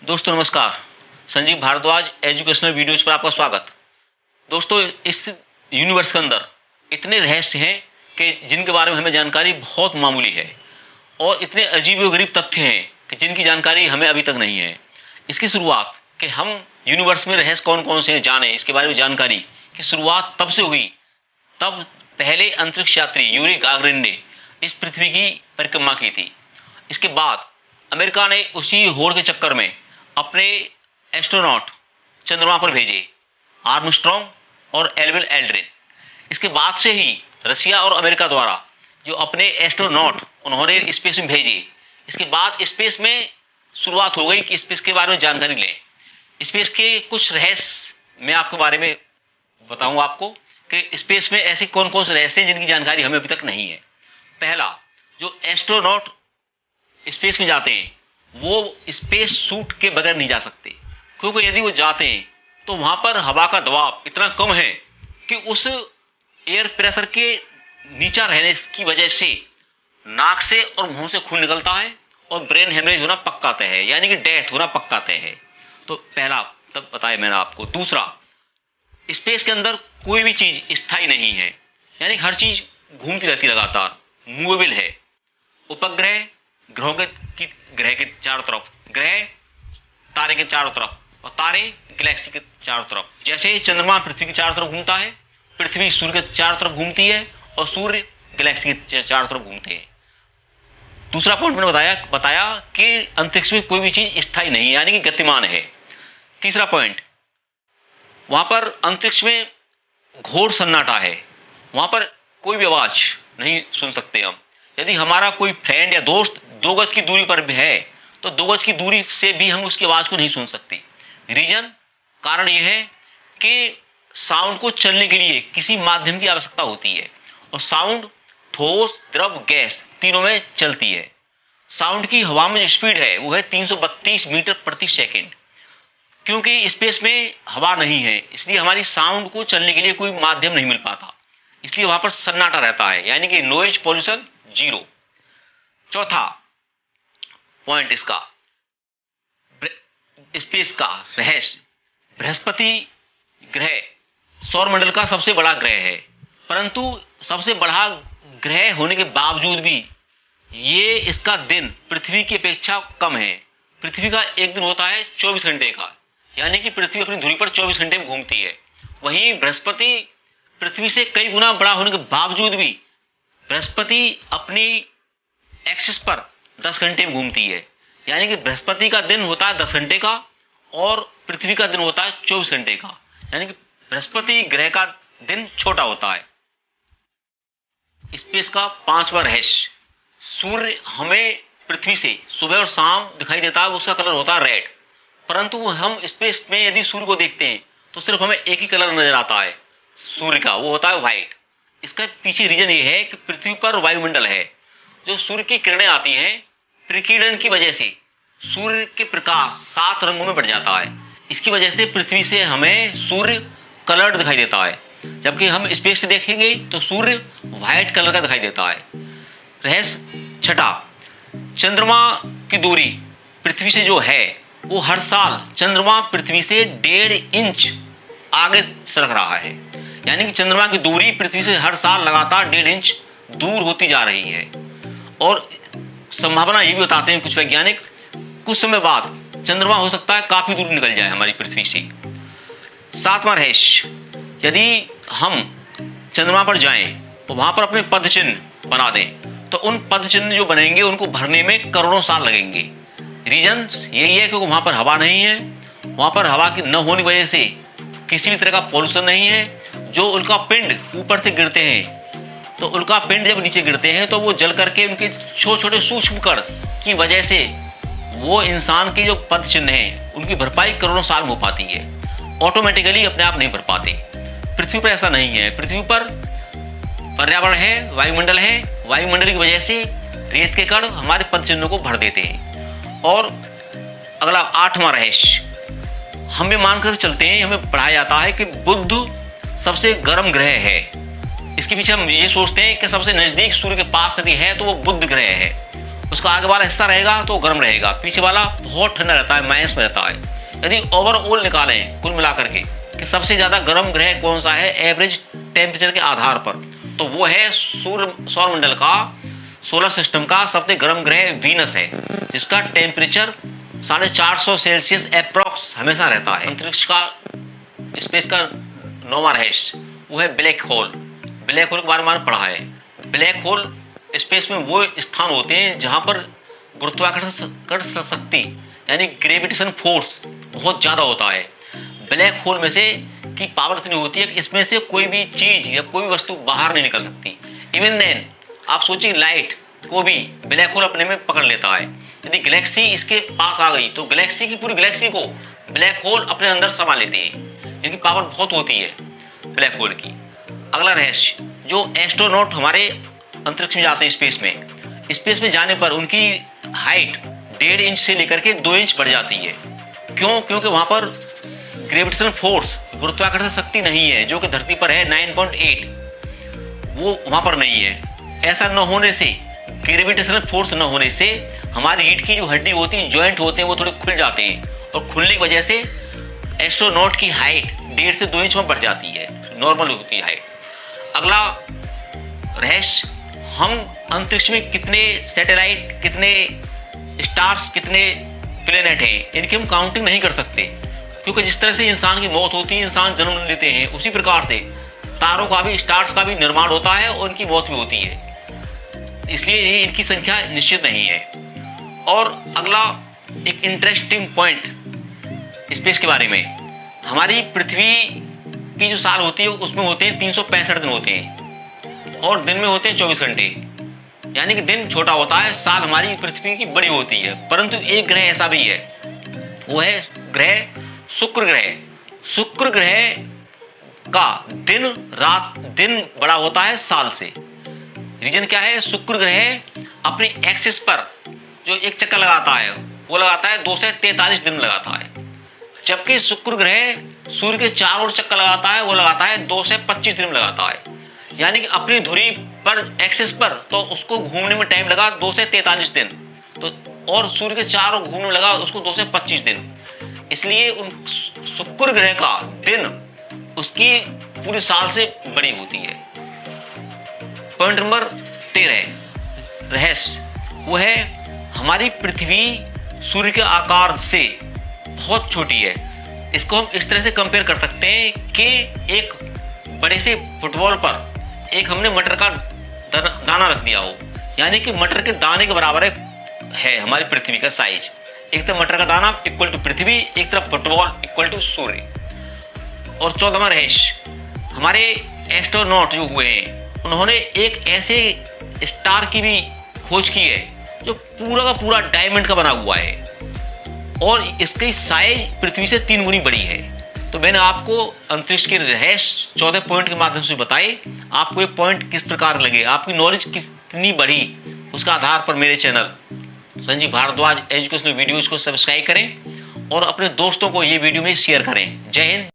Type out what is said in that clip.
दोस्तों नमस्कार। Sanjeev Bhardwaj educational videos पर आपका स्वागत। दोस्तों इस यूनिवर्स के अंदर इतने रहस्य हैं कि जिनके बारे में हमें जानकारी बहुत मामूली है और इतने अजीबोगरीब तथ्य हैं कि जिनकी जानकारी हमें अभी तक नहीं है। इसकी शुरुआत कि हम यूनिवर्स में रहस्य कौन कौन से हैं जाने, इसके बारे में जानकारी की शुरुआत तब से हुई तब पहले अंतरिक्ष यात्री यूरी गागरिन ने इस पृथ्वी की परिक्रमा की थी। इसके बाद अमेरिका ने उसी होड़ के चक्कर में अपने एस्ट्रोनॉट चंद्रमा पर भेजे, आर्मस्ट्रॉन्ग और एल्विन एल्ड्रिन। इसके बाद से ही रशिया और अमेरिका द्वारा जो अपने एस्ट्रोनॉट उन्होंने स्पेस में भेजे, इसके बाद स्पेस में शुरुआत हो गई कि स्पेस के बारे में जानकारी लें। स्पेस के कुछ रहस्य मैं आपके बारे में बताऊंगा आपको कि स्पेस में ऐसे कौन कौन से रहस्य हैं जिनकी जानकारी हमें अभी तक नहीं है। पहला, जो एस्ट्रोनॉट स्पेस में जाते हैं वो स्पेस सूट के बगैर नहीं जा सकते, क्योंकि यदि वो जाते हैं तो वहां पर हवा का दबाव इतना कम है कि उस एयर प्रेशर के नीचा रहने की वजह से नाक से और मुंह से खून निकलता है और ब्रेन हेमरेज होना पक्का तय है, यानी कि डेथ होना पक्का तय है। तो पहला तब बताया मैंने आपको। दूसरा, स्पेस के अंदर कोई भी चीज स्थायी नहीं है, यानी हर चीज घूमती रहती लगातार, मूवेबल है। उपग्रह ग्रह के चारों तरफ, ग्रह तारे के चारों तरफ और तारे गैलेक्सी के चारों तरफ। जैसे चंद्रमा पृथ्वी के चारों तरफ घूमता है, पृथ्वी सूर्य के चारों तरफ घूमती है और सूर्य गैलेक्सी के चारों तरफ घूमते हैं। दूसरा पॉइंट मैंने बताया कि अंतरिक्ष में कोई भी चीज स्थायी नहीं है, यानी कि गतिमान है। तीसरा पॉइंट, वहां पर अंतरिक्ष में घोर सन्नाटा है, वहां पर कोई भी आवाज नहीं सुन सकते हम। यदि हमारा कोई फ्रेंड या दोस्त 2 गज की दूरी पर भी है तो 2 गज की दूरी से भी हम उसकी आवाज को नहीं सुन सकते। रीजन, कारण यह है कि साउंड को चलने के लिए किसी माध्यम की आवश्यकता होती है और साउंड ठोस, द्रव, गैस तीनों में चलती है। साउंड की हवा में जो स्पीड है वो है 332 मीटर प्रति सेकेंड। क्योंकि स्पेस में हवा नहीं है इसलिए हमारी साउंड को चलने के लिए कोई माध्यम नहीं मिल पाता, इसलिए वहां पर सन्नाटा रहता है, यानी कि नॉइज पॉल्यूशन 0। चौथा पॉइंट इसका स्पेस का रहस्य, बृहस्पति ग्रह सौरमंडल का सबसे बड़ा ग्रह है, परंतु सबसे बड़ा ग्रह होने के बावजूद भी ये इसका दिन पृथ्वी की अपेक्षा कम है। पृथ्वी का एक दिन होता है 24 घंटे का, यानी कि पृथ्वी अपनी धुरी पर 24 घंटे में घूमती है। वहीं बृहस्पति पृथ्वी से कई गुना बड़ा होने के बावजूद भी बृहस्पति अपनी एक्सिस पर 10 घंटे में घूमती है, यानी कि बृहस्पति का दिन होता है 10 घंटे का और पृथ्वी का दिन होता है 24 घंटे का, यानी कि बृहस्पति ग्रह का दिन छोटा होता है। स्पेस का 5वां रहस्य, सूर्य हमें पृथ्वी से सुबह और शाम दिखाई देता है, उसका कलर होता है रेड, परंतु हम स्पेस में यदि सूर्य को देखते हैं तो सिर्फ हमें एक ही कलर नजर आता है सूर्य का, वो होता है व्हाइट। इसका पीछे रीजन ये है कि पृथ्वी पर वायुमंडल है, जो सूर्य की किरणें आती हैं, प्रकीर्णन की वजह से सूर्य के प्रकाश 7 रंगों में बढ़ जाता है। इसकी वजह से पृथ्वी से हमें सूर्य कलर्ड दिखाई देता है, जबकि हम स्पेस से देखेंगे तो सूर्य व्हाइट कलर का दिखाई देता है। रहस्य छठा, चंद्रमा की दूरी पृथ्वी से जो है वो हर साल चंद्रमा पृथ्वी से 1.5 इंच आगे सरक रहा है, यानी कि चंद्रमा की दूरी पृथ्वी से हर साल लगातार 1.5 इंच दूर होती जा रही है। और संभावना ये भी बताते हैं कुछ वैज्ञानिक, कुछ समय बाद चंद्रमा हो सकता है काफी दूर निकल जाए हमारी पृथ्वी से। 7वां रहस्य, यदि हम चंद्रमा पर जाएं तो वहां पर अपने पद चिन्ह बना दें तो उन पद चिन्ह जो बनेंगे उनको भरने में करोड़ों साल लगेंगे। रीजन यही है क्योंकि वहां पर हवा नहीं है, वहां पर हवा की न होने की वजह से किसी भी तरह का पॉल्यूशन नहीं है। जो उनका पिंड ऊपर से गिरते हैं तो उनका पिंड जब नीचे गिरते हैं तो वो जल करके उनके छोटे छोटे सूक्ष्म कण की वजह से वो इंसान के जो पद चिन्ह हैं उनकी भरपाई करोड़ों साल में हो पाती है, ऑटोमेटिकली अपने आप नहीं भर पाते। पृथ्वी पर ऐसा नहीं है, पृथ्वी पर पर्यावरण है, वायुमंडल है, वायुमंडल की वजह से रेत के कण हमारे पद चिन्हों को भर देते हैं। और अगला 8वां रहस्य, हम ये मानकर चलते हैं, हमें पढ़ाया जाता है कि बुध सबसे गर्म ग्रह है। इसके पीछे हम ये सोचते हैं कि सबसे नजदीक सूर्य के पास यदि है तो वो बुध ग्रह है, उसका आगे वाला हिस्सा रहेगा तो गर्म रहेगा, पीछे वाला बहुत ठंडा रहता है, माइनस में रहता है। यदि ओवरऑल निकालें कुल मिलाकर के कि सबसे ज़्यादा गर्म ग्रह कौन सा है एवरेज टेम्परेचर के आधार पर, तो वो है सौरमंडल का, सोलर सिस्टम का सबसे गर्म ग्रह वीनस है, जिसका टेम्परेचर 450 सेल्सियस अप्रॉक्स हमेशा रहता है। अंतरिक्ष का, स्पेस का 9वां रहस्य वो है ब्लैक होल। ब्लैक होल के बारे में पढ़ा है। ब्लैक होल स्पेस में वो स्थान होते हैं जहां पर गुरुत्वाकर्षण शक्ति यानी ग्रेविटेशन फोर्स बहुत ज़्यादा होता है। ब्लैक होल में से की पावर इतनी होती है कि इसमें से कोई भी चीज़ या कोई भी वस्तु बाहर नहीं निकल सकती। इवन देन आप सोचिए लाइट को भी ब्लैक होल अपने में पकड़ लेता है। यदि गैलेक्सी इसके पास आ गई तो गैलेक्सी की पूरी गैलेक्सी को ब्लैक होल अपने अंदर समा लेते हैं। इनकी पावर बहुत होती है ब्लैक होल की। अगला रहस्य, जो एस्ट्रोनॉट हमारे अंतरिक्ष में जाते हैं स्पेस में जाने पर उनकी हाइट 1.5 इंच से लेकर के 2 इंच बढ़ जाती है। क्यों? क्योंकि वहां पर ग्रेविटेशन फोर्स, गुरुत्वाकर्षण शक्ति नहीं है, जो कि धरती पर है 9.8, वो वहां पर नहीं है। ऐसा न होने से, ग्रेविटेशनल फोर्स न होने से हमारी रीढ़ की जो हड्डी होती है, जॉइंट होते हैं, वो थोड़े खुल जाते हैं और खुलने की वजह से एस्ट्रोनॉट की हाइट 1.5 से 2 इंच में बढ़ जाती है, नॉर्मल होती है हाइट। अगला रहस्य, हम अंतरिक्ष में कितने सैटेलाइट, कितने स्टार्स, कितने प्लेनेट हैं, इनकी हम काउंटिंग नहीं कर सकते। क्योंकि जिस तरह से इंसान की मौत होती है, इंसान जन्म लेते हैं, उसी प्रकार से तारों का भी, स्टार्स का भी निर्माण होता है और उनकी मौत भी होती है। इसलिए इनकी संख्या निश्चित नहीं है। और अगला एक इंटरेस्टिंग पॉइंट स्पेस के बारे में, हमारी पृथ्वी की जो साल होती है उसमें होते हैं 365 दिन होते हैं और दिन में होते हैं 24 घंटे, यानी कि दिन छोटा होता है, साल हमारी पृथ्वी की बड़ी होती है। परंतु एक ग्रह ऐसा भी है, वो है ग्रह शुक्र ग्रह। शुक्र ग्रह का दिन बड़ा होता है साल से। रीजन क्या है? शुक्र ग्रह अपनी एक्सिस पर जो एक चक्कर लगाता है वो लगाता है 2 से 43 दिन लगाता है, जबकि शुक्र ग्रह सूर्य के चारों ओर चक्कर लगाता है, वो लगाता है 2 से 25 दिन लगाता है। यानी कि अपनी धुरी पर, एक्सिस पर, तो उसको घूमने में टाइम लगा 2 से 43 दिन, तो और सूर्य के चारों घूमने में लगा उसको 2 से 25 दिन। इसलिए उन शुक्र ग्रह का दिन उसकी पूरे साल से बड़ी होती है। पॉइंट नंबर 13 रहस्य, वो है हमारी पृथ्वी सूर्य के आकार से बहुत छोटी है। इसको हम इस तरह से कंपेयर कर सकते हैं कि एक बड़े से फुटबॉल पर एक हमने मटर का दाना रख दिया हो, यानी कि मटर के दाने के बराबर है हमारी पृथ्वी का साइज। एक तरफ मटर का दाना इक्वल टू पृथ्वी, एक तरफ फुटबॉल इक्वल टू सूर्य। और 14वां रहस्य, हमारे एस्ट्रोनॉट जो हुए हैं उन्होंने एक ऐसे स्टार की भी खोज की है जो पूरा का पूरा डायमंड का बना हुआ है और इसकी साइज पृथ्वी से 3 गुनी बड़ी है। तो मैंने आपको अंतरिक्ष के रहस्य 14 पॉइंट के माध्यम से बताए। आपको ये पॉइंट किस प्रकार लगे, आपकी नॉलेज कितनी बढ़ी, उसका आधार पर मेरे channel Sanjeev Bhardwaj educational videos को सब्सक्राइब करें और अपने दोस्तों को ये वीडियो में शेयर करें। जय हिंद।